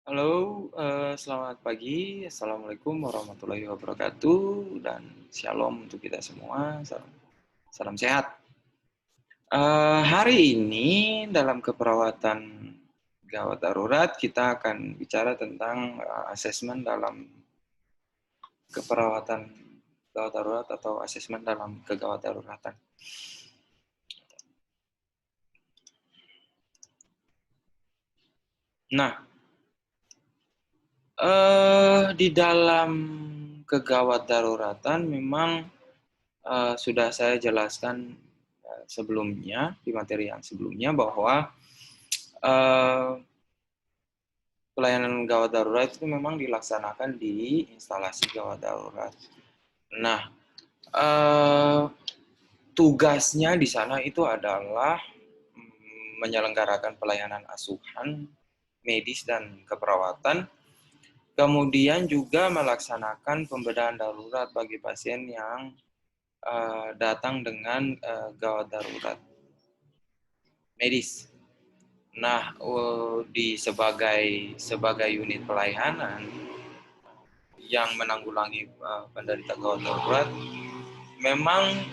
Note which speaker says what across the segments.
Speaker 1: Halo, selamat pagi. Assalamualaikum warahmatullahi wabarakatuh, dan shalom untuk kita semua. Salam, salam sehat. Hari ini dalam keperawatan gawat darurat kita akan bicara tentang asesmen dalam keperawatan gawat darurat atau asesmen dalam kegawat daruratan. Nah, di dalam kegawat daruratan memang sudah saya jelaskan sebelumnya, di materi yang sebelumnya, bahwa pelayanan gawat darurat itu memang dilaksanakan di instalasi gawat darurat. Nah, tugasnya di sana itu adalah menyelenggarakan pelayanan asuhan, medis, dan keperawatan, kemudian juga melaksanakan pembedahan darurat bagi pasien yang datang dengan gawat darurat medis. Nah, di sebagai unit pelayanan yang menanggulangi penderita gawat darurat, memang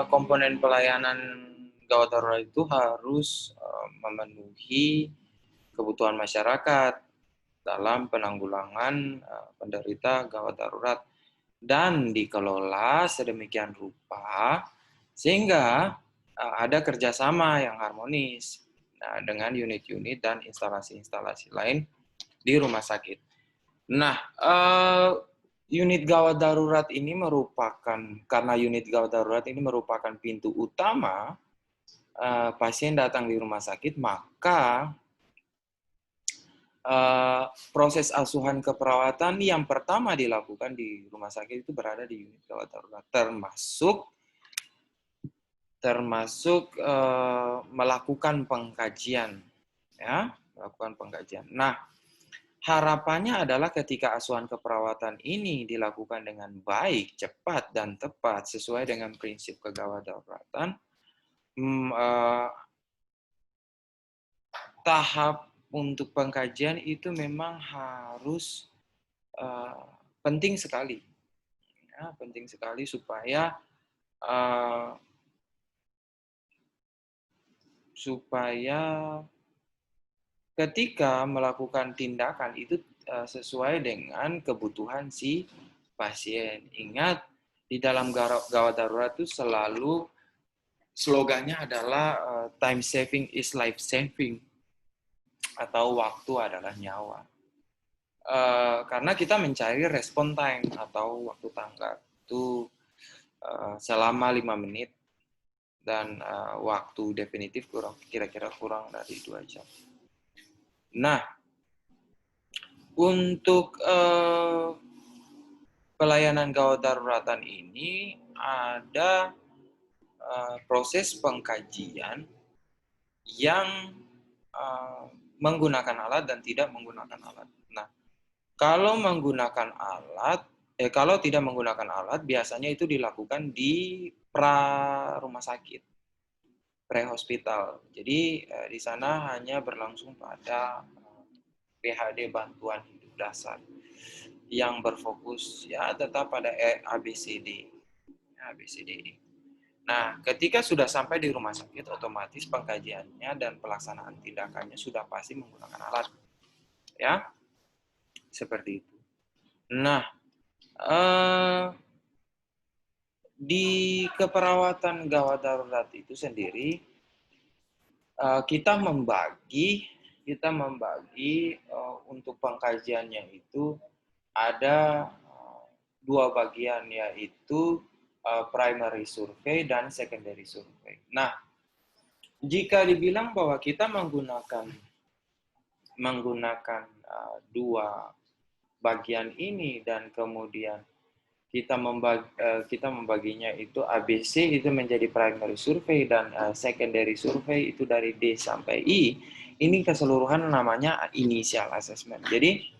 Speaker 1: komponen pelayanan gawat darurat itu harus memenuhi kebutuhan masyarakat dalam penanggulangan penderita gawat darurat dan dikelola sedemikian rupa sehingga ada kerjasama yang harmonis dengan unit-unit dan instalasi-instalasi lain di rumah sakit. Nah, unit gawat darurat ini karena unit gawat darurat ini merupakan pintu utama pasien datang di rumah sakit, maka proses asuhan keperawatan yang pertama dilakukan di rumah sakit itu berada di unit gawat darurat, termasuk melakukan pengkajian, ya, melakukan pengkajian. Nah, harapannya adalah ketika asuhan keperawatan ini dilakukan dengan baik, cepat, dan tepat sesuai dengan prinsip kegawat daruratan, tahap untuk pengkajian itu memang harus penting sekali, ya, penting sekali supaya ketika melakukan tindakan itu sesuai dengan kebutuhan si pasien. Ingat, di dalam gawat darurat itu selalu slogannya adalah time saving is life saving, atau waktu adalah nyawa. Karena kita mencari respon time atau waktu tanggap itu selama 5 menit dan waktu definitif kira-kira kurang dari 2 jam. Nah, untuk pelayanan gawat daruratan ini ada proses pengkajian yang menggunakan alat dan tidak menggunakan alat. Nah, kalau tidak menggunakan alat, biasanya itu dilakukan di rumah sakit, pre-hospital. Jadi di sana hanya berlangsung pada PHD, bantuan hidup dasar, yang berfokus ya tetap pada ABCD. Nah, ketika sudah sampai di rumah sakit, otomatis pengkajiannya dan pelaksanaan tindakannya sudah pasti menggunakan alat, ya, seperti itu. Nah, di keperawatan gawat darurat itu sendiri, kita membagi untuk pengkajiannya itu ada 2 bagian, yaitu primary survey dan secondary survey. Nah, jika dibilang bahwa kita menggunakan 2 bagian ini dan kemudian kita membaginya itu ABC itu menjadi primary survey dan secondary survey itu dari D sampai I, ini keseluruhan namanya initial assessment. Jadi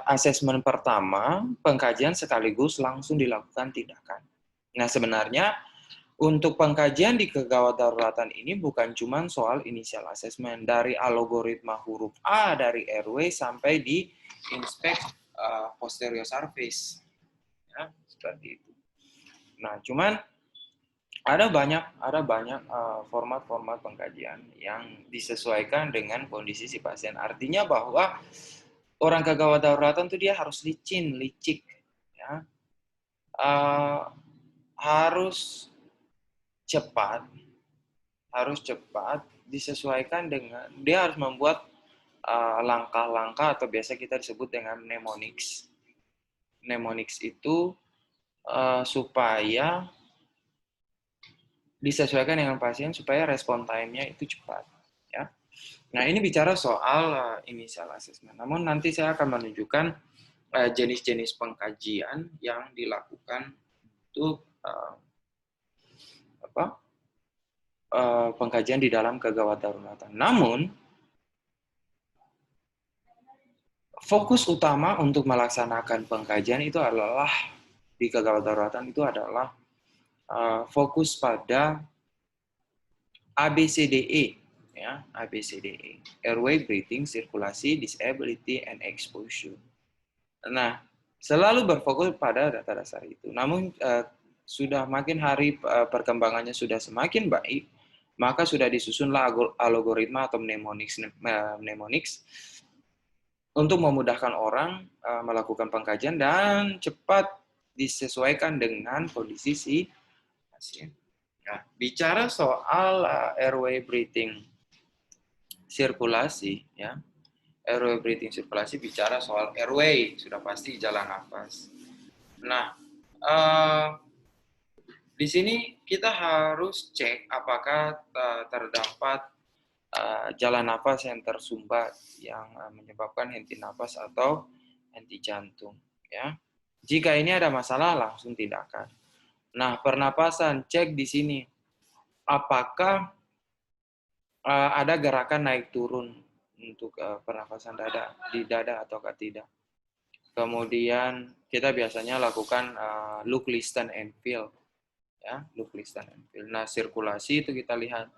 Speaker 1: asesmen pertama, pengkajian sekaligus langsung dilakukan tindakan. Nah, sebenarnya Untuk pengkajian di kegawat daruratan ini bukan cuma soal initial assessment, dari algoritma huruf A dari RW sampai di inspek posterior surface, ya, seperti itu. Nah, cuman ada banyak format-format pengkajian yang disesuaikan dengan kondisi si pasien. Artinya bahwa orang kegawat daruratan itu dia harus licik, ya, harus cepat, disesuaikan dengan, dia harus membuat langkah-langkah atau biasa kita disebut dengan mnemonics. Mnemonics itu supaya disesuaikan dengan pasien supaya respon time-nya itu cepat, ya. Nah, ini bicara soal initial assessment. Namun nanti saya akan menunjukkan jenis-jenis pengkajian yang dilakukan untuk pengkajian di dalam kegawat daruratan. Namun, fokus utama untuk melaksanakan pengkajian itu adalah di kegawat daruratan itu adalah fokus pada ABCDE, ya, ABCDE, airway, breathing, sirkulasi, disability, and exposure. Nah, selalu berfokus pada data dasar itu. Namun sudah makin hari perkembangannya sudah semakin baik, maka sudah disusunlah algoritma atau mnemonics untuk memudahkan orang melakukan pengkajian dan cepat disesuaikan dengan kondisi si pasien. Nah, bicara soal airway breathing sirkulasi, ya, airway breathing sirkulasi bicara soal airway, sudah pasti jalan nafas. Nah, di sini kita harus cek apakah terdapat jalan nafas yang tersumbat yang menyebabkan henti nafas atau henti jantung, ya. Jika ini ada masalah, langsung tindakan. Nah, pernapasan, cek di sini apakah ada gerakan naik turun untuk pernapasan di dada ataukah tidak. Kemudian kita biasanya lakukan look, listen, and feel, ya, look, listen, and feel. Nah, sirkulasi itu kita lihat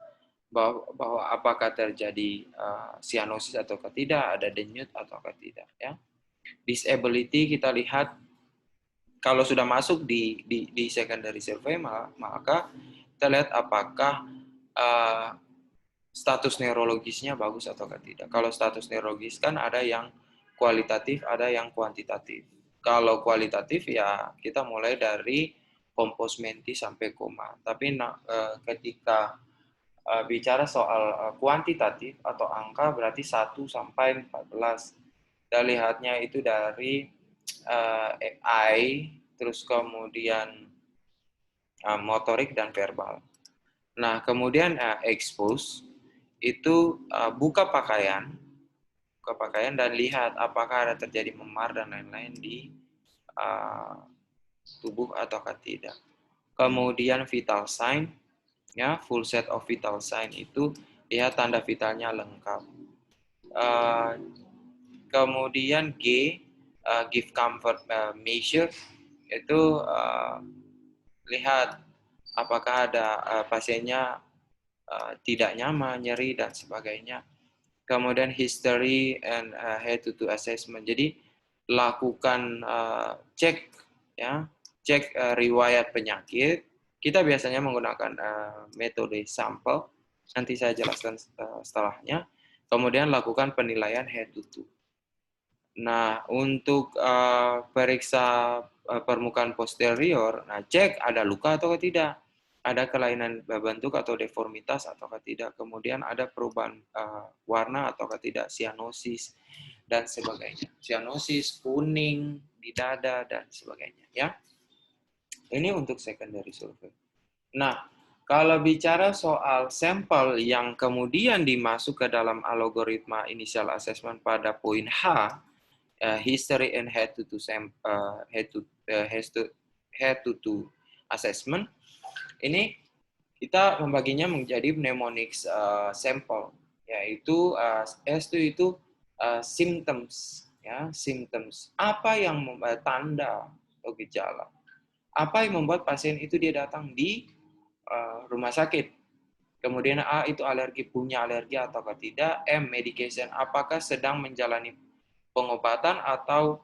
Speaker 1: bahwa apakah terjadi cyanosis ataukah tidak, ada denyut ataukah tidak, ya. Disability kita lihat kalau sudah masuk di secondary survey, maka kita lihat apakah status neurologisnya bagus ataukah tidak. Kalau status neurologis kan ada yang kualitatif, ada yang kuantitatif. Kalau kualitatif ya kita mulai dari kompos menti sampai koma. Tapi ketika bicara soal kuantitatif atau angka berarti 1 sampai 14. Kita lihatnya itu dari AI, terus kemudian motorik dan verbal. Nah, kemudian expose itu buka pakaian dan lihat apakah ada terjadi memar dan lain-lain di tubuh ataukah tidak. Kemudian vital sign, ya, full set of vital sign itu lihat tanda vitalnya lengkap. Kemudian G, give comfort measure, itu lihat apakah ada pasiennya tidak nyaman, nyeri, dan sebagainya. Kemudian history and head-to-toe assessment. Jadi lakukan cek, ya, cek riwayat penyakit. Kita biasanya menggunakan metode sampel. Nanti saya jelaskan setelahnya. Kemudian lakukan penilaian head-to-toe. Nah, untuk periksa permukaan posterior, nah cek ada luka atau tidak, ada kelainan bentuk atau deformitas atau tidak, kemudian ada perubahan warna atau tidak, cyanosis dan sebagainya. Cyanosis, kuning di dada dan sebagainya, ya. Ini untuk secondary survey. Nah, kalau bicara soal sampel yang kemudian dimasuk ke dalam algoritma initial assessment pada poin H, history and head-to-toe assessment, ini kita membaginya menjadi mnemonics sampel, yaitu S itu symptoms, ya, symptoms. Apa yang membuat tanda atau gejala? Apa yang membuat pasien itu dia datang di rumah sakit. Kemudian A itu punya alergi ataukah tidak. M medication, apakah sedang menjalani pengobatan atau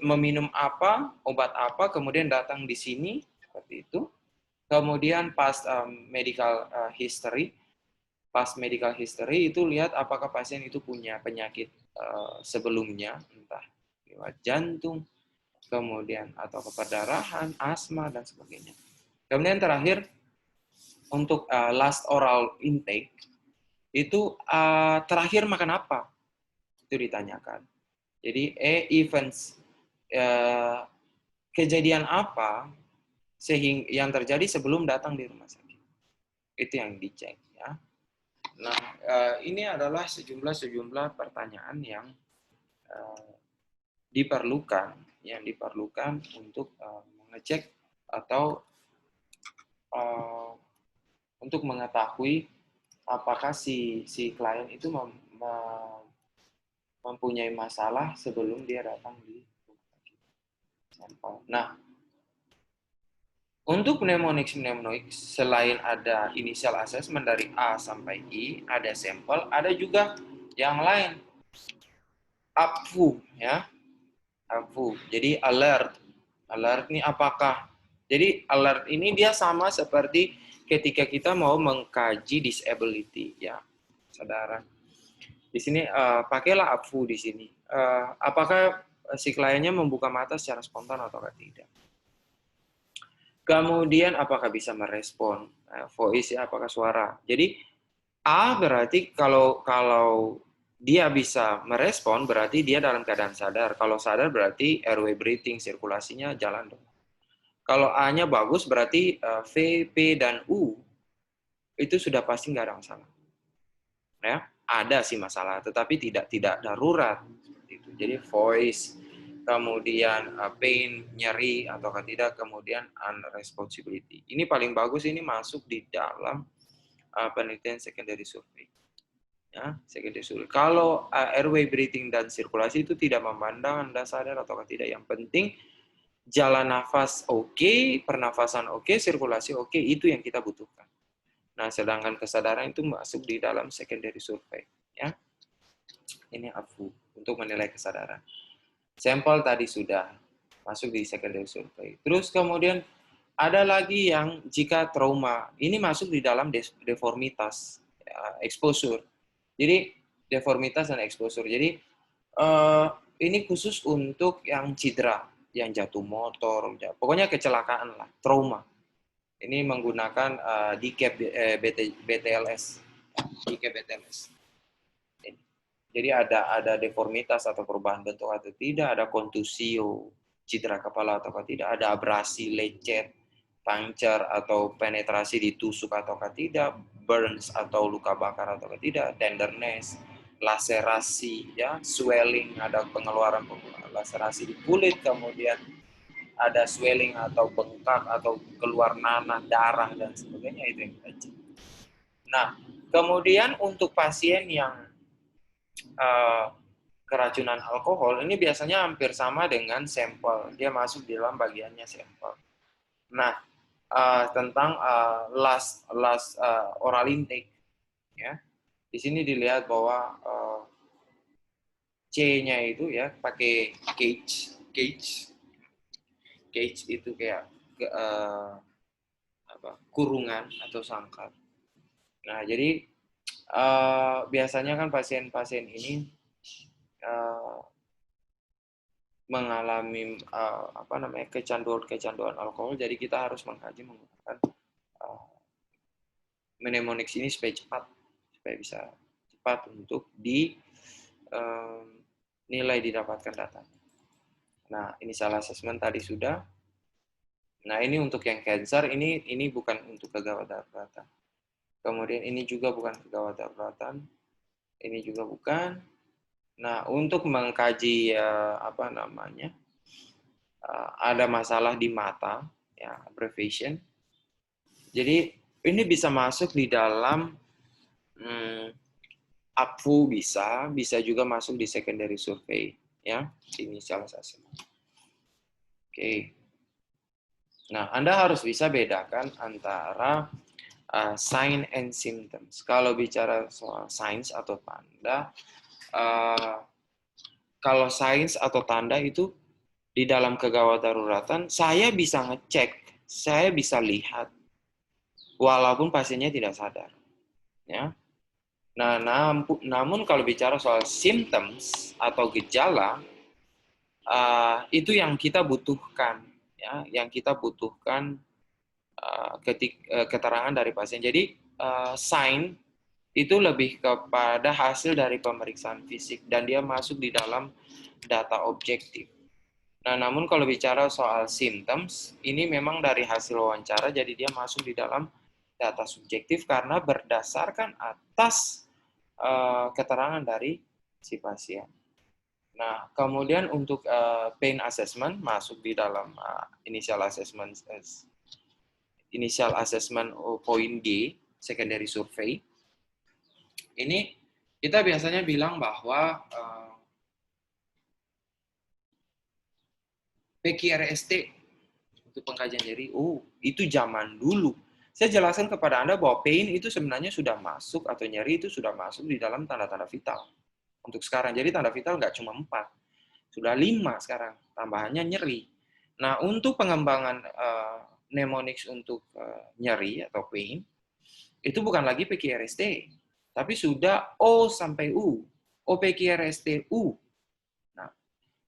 Speaker 1: meminum apa, obat apa, kemudian datang di sini seperti itu. Kemudian medical history, medical history itu lihat apakah pasien itu punya penyakit sebelumnya, entah lewat jantung, kemudian atau perdarahan, asma dan sebagainya. Kemudian terakhir untuk last oral intake itu terakhir makan apa itu ditanyakan. Jadi events kejadian apa sehingga yang terjadi sebelum datang di rumah sakit, itu yang dicek ya. Nah ini adalah sejumlah pertanyaan yang diperlukan untuk mengecek atau untuk mengetahui apakah si klien itu mempunyai masalah sebelum dia datang di rumah sakit. Sampel. Nah, untuk mnemonics selain ada initial assessment dari A sampai I, ada sampel, ada juga yang lain. APFU ya. APFU. Jadi alert. Alert ini apakah? Jadi alert ini dia sama seperti ketika kita mau mengkaji disability ya, saudara. Di sini pakailah APFU di sini. Apakah si kliennya membuka mata secara spontan atau tidak? Kemudian apakah bisa merespon voice ya, apakah suara. Jadi A berarti kalau dia bisa merespon berarti dia dalam keadaan sadar. Kalau sadar berarti airway breathing, sirkulasinya jalan dong. Kalau A-nya bagus berarti V, P dan U itu sudah pasti nggak ada masalah. Ya, ada sih masalah, tetapi tidak darurat. Jadi voice, kemudian pain, nyeri ataukah tidak, kemudian unresponsibility. Ini paling bagus ini masuk di dalam penelitian secondary survey. Ya, secondary survey. Kalau airway breathing dan sirkulasi itu tidak memandang Anda sadar ataukah tidak. Yang penting jalan nafas oke, pernafasan oke, sirkulasi oke, itu yang kita butuhkan. Nah, sedangkan kesadaran itu masuk di dalam secondary survey. Ya. Ini AFU untuk menilai kesadaran. Sampel tadi sudah masuk di secondary survey. Terus kemudian ada lagi yang jika trauma, ini masuk di dalam deformitas, ya, exposure. Jadi deformitas dan exposure. Jadi ini khusus untuk yang cedera, yang jatuh motor, pokoknya kecelakaan lah, trauma. Ini menggunakan DCAP BTLS, DCAP BTLS. Jadi ada deformitas atau perubahan bentuk atau tidak, ada kontusio, cedera kepala atau tidak, ada abrasi, lecet, puncture atau penetrasi ditusuk atau tidak, burns atau luka bakar atau tidak, tenderness, laserasi, ya, swelling, ada pengeluaran laserasi di kulit, kemudian ada swelling atau bengkak atau keluar nanah, darah dan sebagainya, itu yang kita cek. Nah, kemudian untuk pasien yang keracunan alkohol ini biasanya hampir sama dengan sampel, dia masuk di dalam bagiannya sampel. Nah, tentang last oral intake, ya, di sini dilihat bahwa C-nya itu ya pakai cage itu kayak kurungan atau sangkar. Nah, jadi biasanya kan pasien-pasien ini mengalami kecanduan alkohol, jadi kita harus mengkaji menggunakan mnemonics ini supaya bisa cepat untuk nilai didapatkan data. Nah, ini salah assessment tadi sudah. Nah, ini untuk yang cancer, ini bukan untuk kegawat daruratan. Kemudian ini juga bukan kegawat daruratan. Ini juga bukan. Nah, untuk mengkaji ada masalah di mata, ya, abbreviation. Jadi ini bisa masuk di dalam APFU bisa juga masuk di secondary survey, ya, initial assessment. Oke. Nah, Anda harus bisa bedakan antara sign and symptoms. Kalau bicara soal signs atau tanda, uh, kalau signs atau tanda itu di dalam kegawat daruratan, saya bisa ngecek, saya bisa lihat, walaupun pasiennya tidak sadar. Ya. Nah, namun kalau bicara soal symptoms atau gejala, itu yang kita butuhkan, ya, yang kita butuhkan keterangan dari pasien. Jadi sign itu lebih kepada hasil dari pemeriksaan fisik dan dia masuk di dalam data objektif. Nah, namun kalau bicara soal symptoms, ini memang dari hasil wawancara, jadi dia masuk di dalam data subjektif karena berdasarkan atas keterangan dari si pasien. Nah, kemudian untuk pain assessment masuk di dalam initial assessment point D, secondary survey. Ini kita biasanya bilang bahwa PQRST untuk pengkajian nyeri, itu zaman dulu. Saya jelaskan kepada Anda bahwa pain itu sebenarnya sudah masuk atau nyeri itu sudah masuk di dalam tanda-tanda vital. Untuk sekarang, jadi tanda vital nggak cuma 4, sudah 5 sekarang, tambahannya nyeri. Nah, untuk pengembangan mnemonics untuk nyeri atau pain, itu bukan lagi PQRST, tapi sudah O sampai U. OPQRST U. Nah,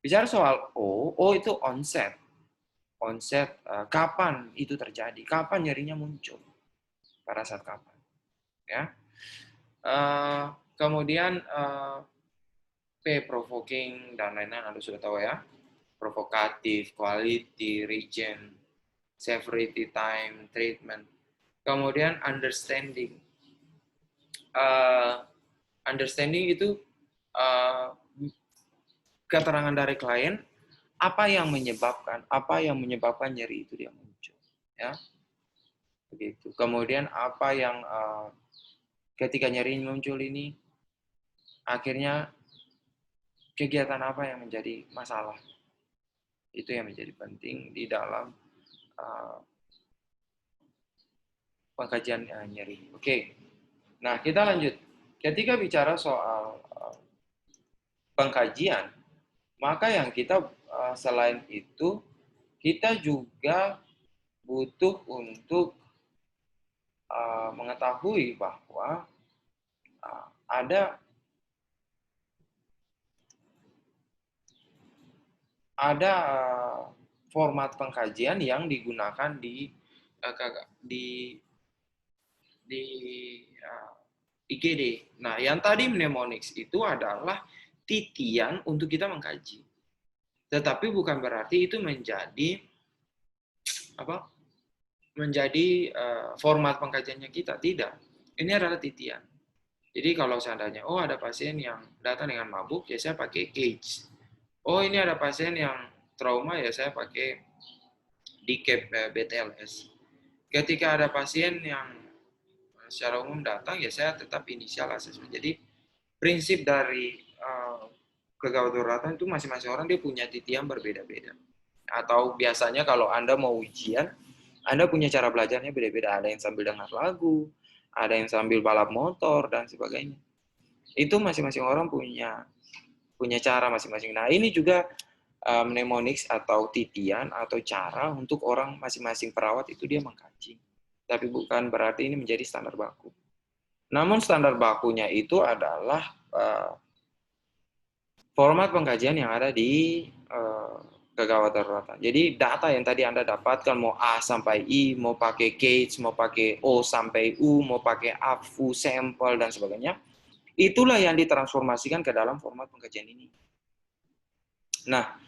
Speaker 1: bicara soal O itu onset. Onset, kapan itu terjadi, kapan nyerinya muncul, pada saat kapan. Ya. Kemudian P, provoking, dan lain-lain Anda sudah tahu ya. Provokatif, quality, region, severity, time, treatment. Kemudian understanding. Understanding itu keterangan dari klien apa yang menyebabkan nyeri itu dia muncul, ya, begitu. Kemudian apa yang ketika nyeri muncul ini akhirnya kegiatan apa yang menjadi masalah, itu yang menjadi penting di dalam pengkajian nyeri. Oke, nah kita lanjut. Ketika bicara soal pengkajian, maka yang kita selain itu kita juga butuh untuk mengetahui bahwa ada format pengkajian yang digunakan di IGD. Nah, yang tadi mnemonics itu adalah titian untuk kita mengkaji. Tetapi bukan berarti itu menjadi format pengkajiannya kita. Tidak. Ini adalah titian. Jadi kalau seandainya, ada pasien yang datang dengan mabuk, ya saya pakai CAGE. Ini ada pasien yang trauma, ya saya pakai DCAP BTLS. Ketika ada pasien yang secara umum datang, ya saya tetap initial assessment. Jadi prinsip dari kegawat daruratan itu masing-masing orang dia punya titian berbeda-beda. Atau biasanya kalau Anda mau ujian, Anda punya cara belajarnya beda-beda. Ada yang sambil dengar lagu, ada yang sambil balap motor, dan sebagainya. Itu masing-masing orang punya cara masing-masing. Nah, ini juga mnemonics atau titian atau cara untuk orang masing-masing perawat itu dia mengkaji. Tapi bukan berarti ini menjadi standar baku. Namun standar bakunya itu adalah format pengkajian yang ada di kegawat daruratan. Jadi data yang tadi Anda dapatkan mau A sampai I, mau pakai CAGE, mau pakai O sampai U, mau pakai AFU, sampel, dan sebagainya, itulah yang ditransformasikan ke dalam format pengkajian ini. Nah,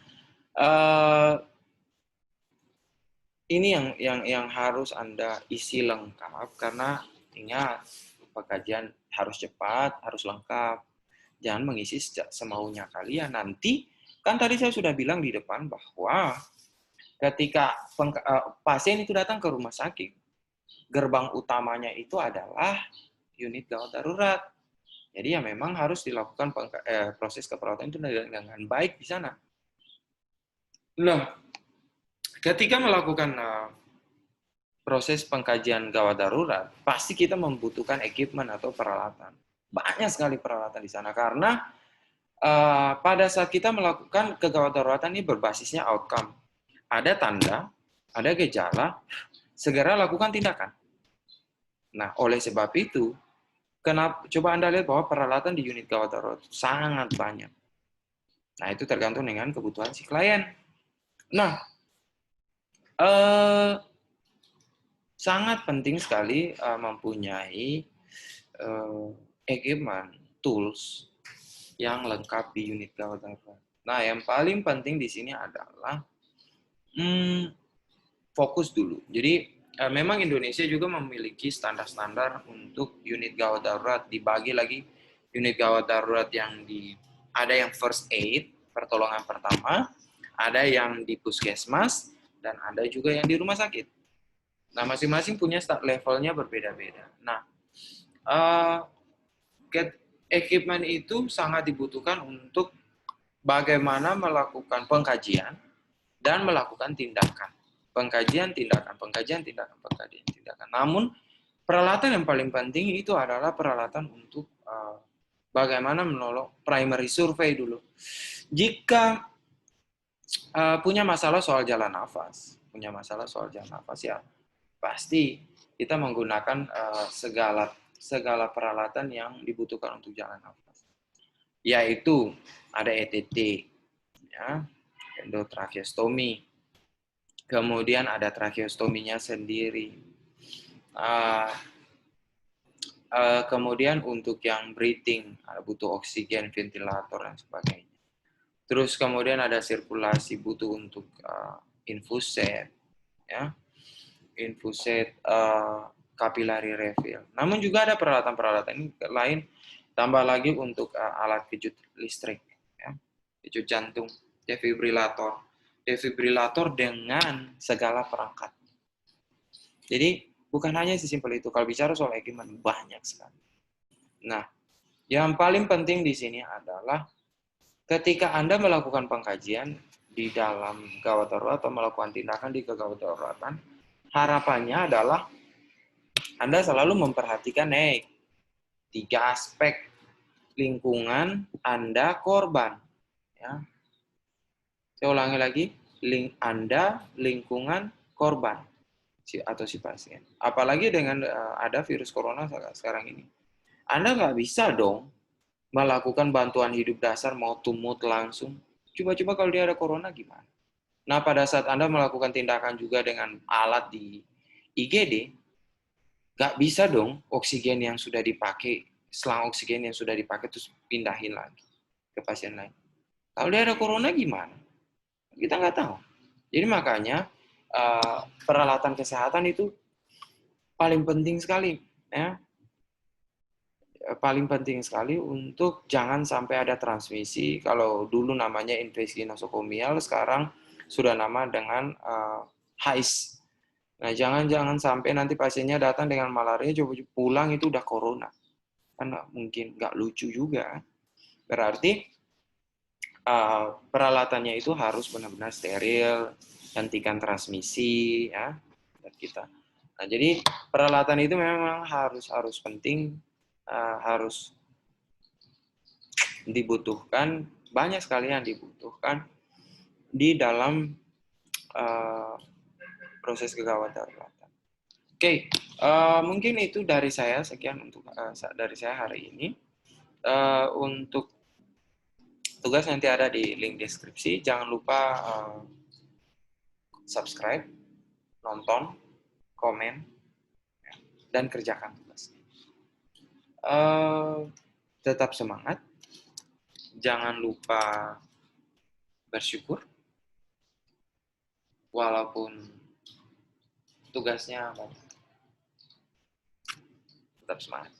Speaker 1: ini yang harus Anda isi lengkap, karena ingat, pengkajian harus cepat, harus lengkap. Jangan mengisi semaunya kalian. Nanti, kan tadi saya sudah bilang di depan bahwa ketika pasien itu datang ke rumah sakit, gerbang utamanya itu adalah unit gawat darurat. Jadi ya memang harus dilakukan proses keperawatan itu dengan baik di sana. Nah, ketika melakukan proses pengkajian gawat darurat, pasti kita membutuhkan equipment atau peralatan. Banyak sekali peralatan di sana karena pada saat kita melakukan kegawat daruratan ini berbasisnya outcome. Ada tanda, ada gejala, segera lakukan tindakan. Nah, oleh sebab itu, coba Anda lihat bahwa peralatan di unit gawat darurat sangat banyak. Nah, itu tergantung dengan kebutuhan si klien. Nah, sangat penting sekali mempunyai equipment, tools yang lengkap di unit gawat darurat. Nah, yang paling penting di sini adalah fokus dulu. Jadi, memang Indonesia juga memiliki standar-standar untuk unit gawat darurat. Dibagi lagi unit gawat darurat yang ada yang first aid, pertolongan pertama, ada yang di puskesmas, dan ada juga yang di rumah sakit. Nah, masing-masing punya levelnya berbeda-beda. Nah, equipment itu sangat dibutuhkan untuk bagaimana melakukan pengkajian dan melakukan tindakan. Pengkajian, tindakan, pengkajian, tindakan, pengkajian, tindakan. Namun, peralatan yang paling penting itu adalah peralatan untuk bagaimana menolong primary survey dulu. Jika punya masalah soal jalan nafas, ya pasti kita menggunakan segala peralatan yang dibutuhkan untuk jalan nafas. Yaitu ada ETT, ya, endotracheostomi, kemudian ada tracheostominya sendiri. Kemudian untuk yang breathing, butuh oksigen, ventilator, dan sebagainya. Terus kemudian ada sirkulasi, butuh untuk infuset, ya, infuset, capillary refill. Namun juga ada peralatan-peralatan lain, tambah lagi untuk alat kejut listrik, ya, kejut jantung, defibrilator dengan segala perangkat. Jadi bukan hanya sesimpel itu. Kalau bicara soal equipment, banyak sekali. Nah, yang paling penting di sini adalah ketika Anda melakukan pengkajian di dalam gawat darurat atau melakukan tindakan di kegawat daruratan, harapannya adalah Anda selalu memperhatikan 3 aspek: lingkungan, Anda, korban. Ya. Saya ulangi lagi, Anda, lingkungan, korban atau si pasien. Apalagi dengan ada virus corona sekarang ini. Anda nggak bisa dong melakukan bantuan hidup dasar mau to mood langsung. Coba-coba kalau dia ada corona gimana? Nah, pada saat Anda melakukan tindakan juga dengan alat di IGD, nggak bisa dong oksigen yang sudah dipakai, selang oksigen yang sudah dipakai terus pindahin lagi ke pasien lain. Kalau dia ada corona gimana? Kita nggak tahu. Jadi makanya peralatan kesehatan itu paling penting sekali, ya. Paling penting sekali untuk jangan sampai ada transmisi. Kalau dulu namanya infeksi nosokomial, sekarang sudah nama dengan HAIS. Nah, jangan sampai nanti pasiennya datang dengan malaria, coba pulang itu udah corona. Kan mungkin nggak lucu juga. Berarti peralatannya itu harus benar-benar steril, hentikan transmisi, ya, dan kita. Nah, jadi peralatan itu memang harus penting, harus dibutuhkan, banyak sekali yang dibutuhkan di dalam proses kegawat daruratan. Oke, mungkin itu dari saya, sekian untuk dari saya hari ini. Untuk tugas nanti ada di link deskripsi. Jangan lupa subscribe, nonton, komen, dan kerjakan tugas. Tetap semangat. Jangan lupa bersyukur. Walaupun tugasnya tetap semangat.